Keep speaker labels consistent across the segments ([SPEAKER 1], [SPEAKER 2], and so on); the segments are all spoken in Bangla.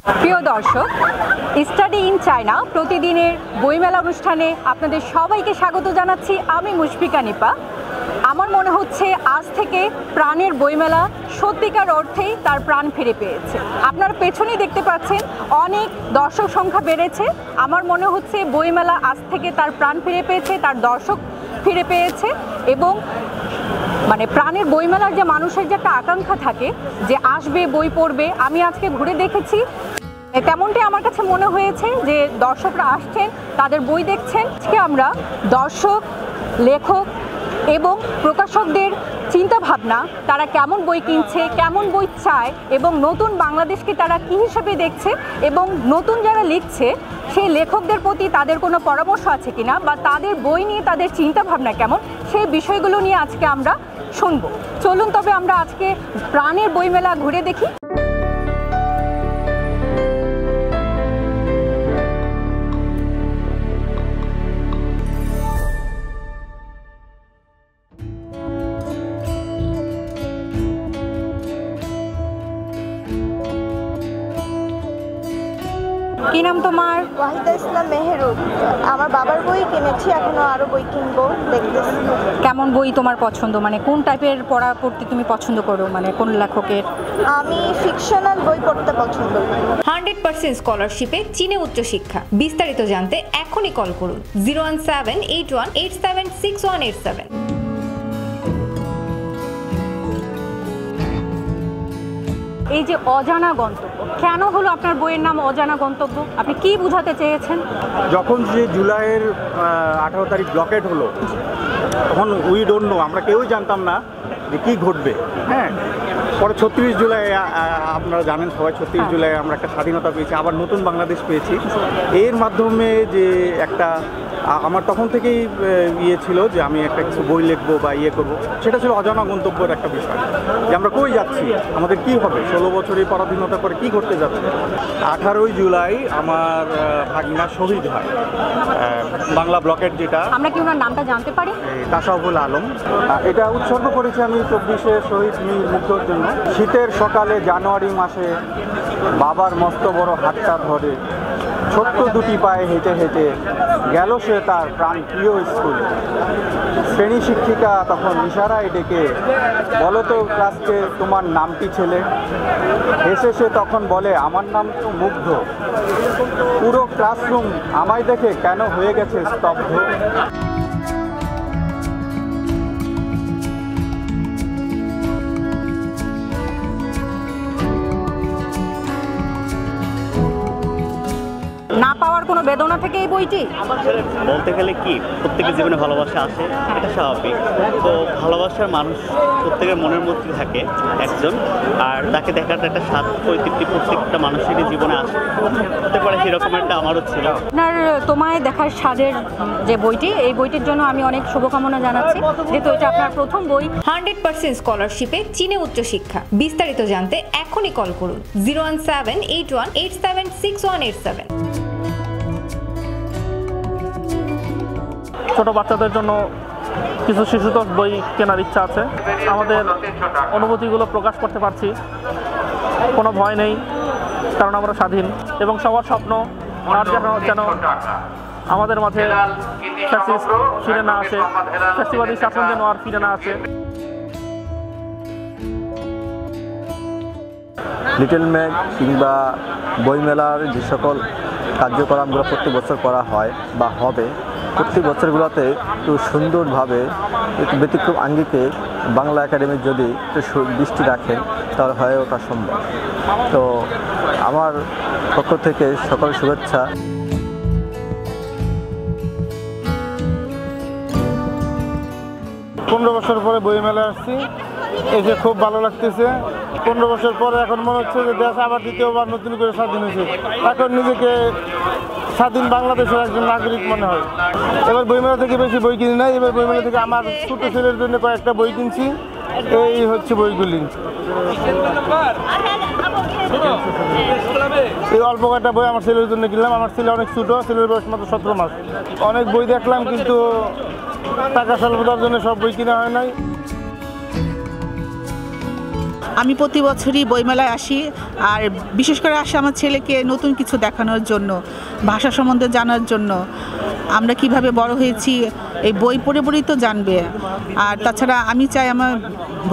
[SPEAKER 1] প্রিয় দর্শক, স্টাডি ইন চায়না প্রতিদিনের বইমেলা অনুষ্ঠানে আপনাদের সবাইকে স্বাগত জানাচ্ছি। আমি মুশফিকা নিপা। আমার মনে হচ্ছে আজ থেকে প্রাণের বইমেলা সত্যিকার অর্থেই তার প্রাণ ফিরে পেয়েছে। আপনারা পেছনেই দেখতে পাচ্ছেন অনেক দর্শক সংখ্যা বেড়েছে। আমার মনে হচ্ছে বইমেলা আজ থেকে তার প্রাণ ফিরে পেয়েছে, তার দর্শক ফিরে পেয়েছে এবং প্রাণের বইমেলার যে মানুষের যে একটা আকাঙ্ক্ষা থাকে যে আসবে বই পড়বে, আমি আজকে ঘুরে দেখেছি তেমনটি আমার কাছে মনে হয়েছে যে দর্শকরা আসছেন, তাদের বই দেখছেন। আজকে আমরা দর্শক, লেখক এবং প্রকাশকদের চিন্তা ভাবনা, তারা কেমন বই কিনছে, কেমন বই চায় এবং নতুন বাংলাদেশকে তারা কী হিসাবে দেখছে এবং নতুন যারা লিখছে সেই লেখকদের প্রতি তাদের কোনো পরামর্শ আছে কিনা বা তাদের বই নিয়ে তাদের চিন্তা ভাবনা কেমন, সেই বিষয়গুলো নিয়ে আজকে আমরা শুনবো। চলুন তবে আমরা আজকে প্রাণের বইমেলা ঘুরে দেখি। কি নাম তোমার?
[SPEAKER 2] ওয়াহিদা ইসলাম মেহেরুব। আমার বাবার বই কিনেছি, এখনো আরো বই কিনবো, দেখতেছি।
[SPEAKER 1] কেমন বই তোমার পছন্দ, কোন টাইপের পড়তে তুমি পছন্দ করো, কোন লেখকের?
[SPEAKER 2] আমি ফিকশনাল বই পড়তে পছন্দ করি।
[SPEAKER 3] 100% স্কলারশিপে চীনে উচ্চশিক্ষা। বিস্তারিত জানতে এখনই কল করুন 01781876187।
[SPEAKER 1] এই যে অজানা গন্তব্য, কেন হলো আপনার বইয়ের নাম অজানা গন্তব্য? আপনি কি বোঝাতে চেয়েছেন?
[SPEAKER 4] যখন যে জুলাইয়ের 18 তারিখ ব্লকেট হলো, তখন উই ডোন্ট নো, আমরা কেউই জানতাম না যে কী ঘটবে। হ্যাঁ, পরে 36 জুলাই আপনারা জানেন সবাই, 36 জুলাই আমরা একটা স্বাধীনতা পেয়েছি, আবার নতুন বাংলাদেশ পেয়েছি। এর মাধ্যমে যে একটা আমার তখন থেকেই ছিল যে আমি একটা কিছু বই লিখবো বা করবো, সেটা ছিল অজানা গন্তব্যের একটা বিষয়, যে আমরা কই যাচ্ছি, আমাদের কি হবে, 16 বছরই পরাধীনতা করে কি করতে যাচ্ছে। 18 জুলাই আমার ভাগিনা শহীদ হয়, বাংলা ব্লকেট, যেটা
[SPEAKER 1] আমরা কি ওনার নামটা জানতে পারি?
[SPEAKER 4] তাসাউফুল আলম। এটা উৎসর্গ করেছি আমি 24শে শহীদ মীর মুগ্ধর জন্য। শীতের সকালে জানুয়ারি মাসে বাবার মস্ত বড় হাতটা ধরে ছোট্ট দুটি পায়ে হেঁটে হেঁটে গেল সে তার প্রাণ প্রিয় স্কুল। শ্রেণী শিক্ষিকা তখন ইশারায় ডেকে বলো তো ক্লাসকে তোমার নামটি ছেলে। হেসে সে তখন বলে আমার নাম তো মুগ্ধ। পুরো ক্লাসরুম আমায় দেখে কেন হয়ে গেছে স্তব্ধ।
[SPEAKER 1] না পাওয়ার কোনো বেদনা থেকে এই বইটি?
[SPEAKER 5] বলতে গেলে কি, প্রত্যেকের জীবনে ভালোবাসা আসে, এটা স্বাভাবিক। তো ভালোবাসার মানুষ প্রত্যেকের মনের মধ্যে থাকে একজন, আর তাকে দেখার একটা স্বাদ পরিতৃপ্তি প্রত্যেকটা মানুষেরই জীবনে আসে। হতে পারে সেরকম একটা আমারও ছিল।
[SPEAKER 1] আপনার তোমায় দেখার স্বাদের যে বইটি, এই বইটির জন্য আমি অনেক শুভকামনা জানাচ্ছি, যেহেতু এটা আপনার প্রথম বই।
[SPEAKER 3] 100% স্কলারশিপে চীনে উচ্চশিক্ষা। বিস্তারিত জানতে এখনই কল করুন 01781876187।
[SPEAKER 6] ছোট বাচ্চাদের জন্য কিছু শিশুতোষ বই কেনার ইচ্ছা আছে। আমাদের অনুভূতিগুলো প্রকাশ করতে পারছি, কোনো ভয় নেই, কারণ আমরা স্বাধীন এবং সবার স্বপ্ন আর যেন আমাদের মাঝে ফ্যাসিস্ট ফিরে না আসে, ফ্যাসিবাদী শাসন যেন আর ফিরে না আসে।
[SPEAKER 7] লিটল ম্যাগ কিংবা বইমেলার যে সকল কার্যক্রমগুলো প্রতি বছর করা হয় বা হবে, প্রতি বছরগুলোতে একটু সুন্দরভাবে একটু ব্যতিক্রম আঙ্গিকে বাংলা একাডেমির যদি একটু দৃষ্টি রাখেন তাহলে হয়ে ওঠা সম্ভব। তো আমার পক্ষ থেকে সকল শুভেচ্ছা।
[SPEAKER 8] 15 বছর পরে বইমেলা আসছি, এসে খুব ভালো লাগতেছে। 15 বছর পরে এখন মনে হচ্ছে যে দেশ আবার দ্বিতীয়বার নতুন করে স্বাধীন হয়েছে। এখন নিজেকে স্বাধীন বাংলাদেশের একজন নাগরিক মনে হয়। এবার বইমেলা থেকে বেশি বই কিনি নাই, এবার বইমেলা থেকে আমার ছোট ছেলের জন্য কয়েকটা বই কিনছি। এই হচ্ছে বইগুলি। এই অল্প কয়েকটা বই আমার ছেলের জন্য কিনলাম। আমার ছেলে অনেক ছোট, ছেলের বয়স মাত্র 17 মাস। অনেক বই দেখলাম কিন্তু টাকা স্বল্পতার জন্য সব বই কিনা হয় নাই।
[SPEAKER 9] আমি প্রতি বছরই বইমেলায় আসি, আর বিশেষ করে আসি আমার ছেলেকে নতুন কিছু দেখানোর জন্য, ভাষা সম্বন্ধে জানার জন্য। আমরা কিভাবে বড় হয়েছি এই বই পড়ে পড়েই তো জানবে। আর তাছাড়া আমি চাই আমার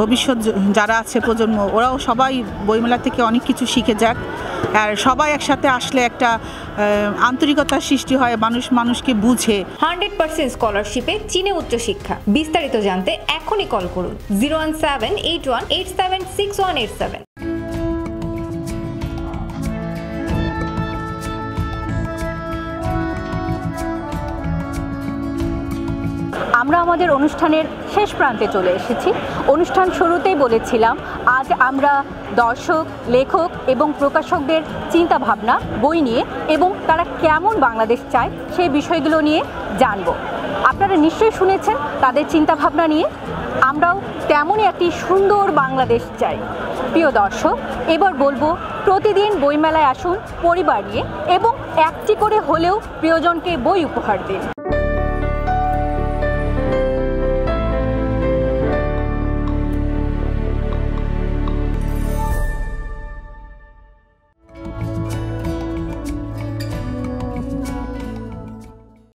[SPEAKER 9] ভবিষ্যৎ যারা আছে প্রজন্ম, ওরাও সবাই বইমেলা থেকে অনেক কিছু শিখে যাক। আর সবাই একসাথে আসলে একটা আন্তরিকতার সৃষ্টি হয়, মানুষ মানুষকে বুঝে।
[SPEAKER 3] 100% স্কলারশিপে চীনে উচ্চশিক্ষা। বিস্তারিত জানতে এখনই কল করুন 01781876187।
[SPEAKER 1] আমরা আমাদের অনুষ্ঠানের শেষ প্রান্তে চলে এসেছি। অনুষ্ঠান শুরুতেই বলেছিলাম আজ আমরা দর্শক, লেখক এবং প্রকাশকদের চিন্তা ভাবনা, বই নিয়ে এবং তারা কেমন বাংলাদেশ চায় সেই বিষয়গুলো নিয়ে জানব। আপনারা নিশ্চয়ই শুনেছেন তাদের চিন্তা ভাবনা নিয়ে। আমরাও তেমনই একটি সুন্দর বাংলাদেশ চাই। প্রিয় দর্শক, এবার বলবো প্রতিদিন বইমেলায় আসুন পরিবার নিয়ে এবং একটি করে হলেও প্রিয়জনকে বই উপহার দিন।